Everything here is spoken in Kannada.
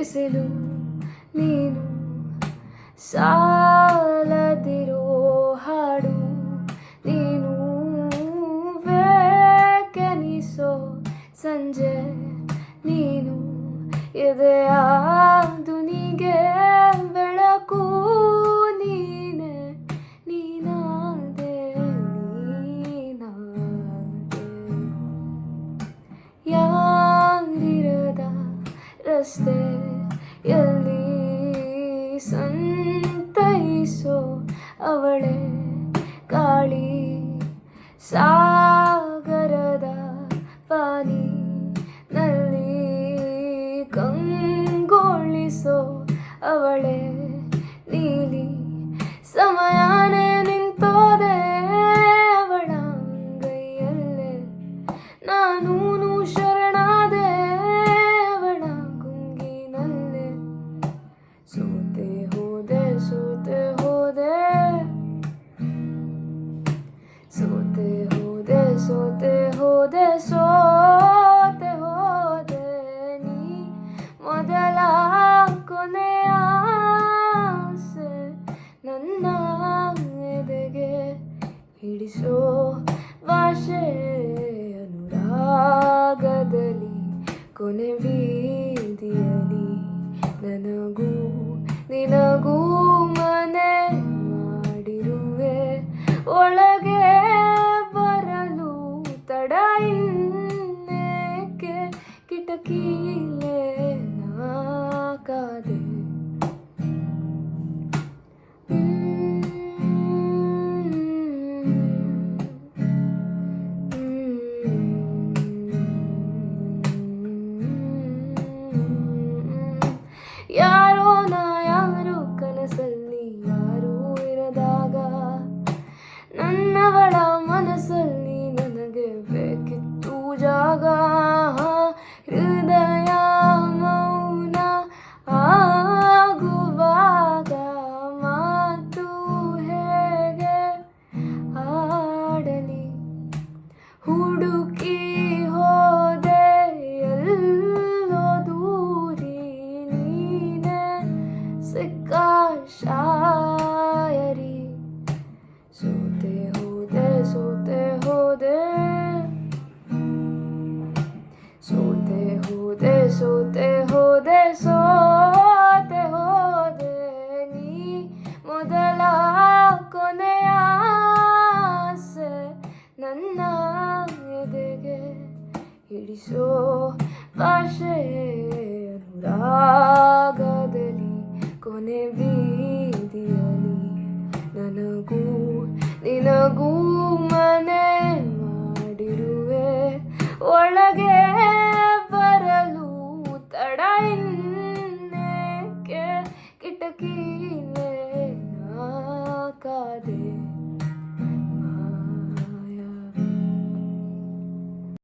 ಬಿಸಿಲು ನೀನು ಸಾಲದಿರೋ ಹಾಡು ನೀನು ಬೇಕೆನಿಸೋ ಸಂಜೆ ನೀನು ಎದೆಯ ದುನಿಗೆ ಬೆಳಕು ನೀನೆ ನೀನಾದೆ ಯಾರಿರದ ರಸ್ತೆ ಎಲ್ಲಿ ಸಂತೈಸೋ ಅವಳೆ ಗಾಳಿ ಸಾಗರದ ಪಾನಿ ನಲ್ಲಿ ಕಂಗೊಳಿಸೋ ಅವಳೆ ನೀಲಿ ಸಮಯನೇ ನಿಂತೋದೆ ಅವಳ ಅಂಗೈಯಲ್ಲೇ ನಾನು ಶರಣಾದೆ ಅವಳ ಗುಂಗಿನಲ್ಲೇ ಸೋತೆ ಹೋದೆ ಸೋತೆ ಹೋದೆ ಸೋತೆ ಹೋದೆ ಸೋತೆ ಹೋದೆ ಸೋತೆ ಹೋದೆ ನೀ ಮೊದಲ ಕೊನೆಯ ಆಸೆ ನನ್ನ ಎದೆಗೆ ಹಿಡಿಸೋ ಭಾಷೆ ಅನುರಾಗದಲ್ಲಿ ಕೊನೆ ಬೀದಿಯಲ್ಲಿ ನನಗೂ ನಿನಗೂ ಮನೆ ಮಾಡಿರುವೆ ಒಳಗೆ ಬರಲು ತಡ ಇನ್ನೇಕೆ ಕಿಟಕಿಲೇ ನಾ ಕಾದೆ ಯಾರೋ ನಾ ಯಾರು ಕನಸಲ್ಲಿ ಯಾರೂ ಇರದಾಗ ನನ್ನವಳ ಮನಸ್ಸಲ್ಲಿ ನನಗೆ ಬೇಕಿತ್ತು ಜಾಗ ಹೃದಯ ಮೌನ ಆಗುವಾಗ ಮಾತು ಹೇಗೆ ಆಡಲಿ ಹುಡುಕಿ ಹೋದೆ ಎಲ್ಲೋ ದೂರಿ ನೀನೆ ಸಿಕ್ಕ ಶಾಯರಿ ಸೋತೆ ಹೋದೆ ಸೋತೆ ಹೋದೆ ಸೋತೆ ಹೋದೆ ಸೋತೆ ಹೋದೆ ಸೋತೆ ಹೋದೆ ನೀ ಮೊದಲ ಕೊನೆಯ ಆಸೆ ನನ್ನ ಎದೆಗೆ ಹಿಡಿಸೋ ಭಾಷೆ ಅನುರಾಗದಲ್ಲಿ ಕೊನೆ ಬೀದಿಯಲ್ಲಿ ನನಗೂ ನಿನಗೂ ಮನೆ ಮಾಡಿರುವೆ ಒಳಗೆ ಬರಲು ತಡ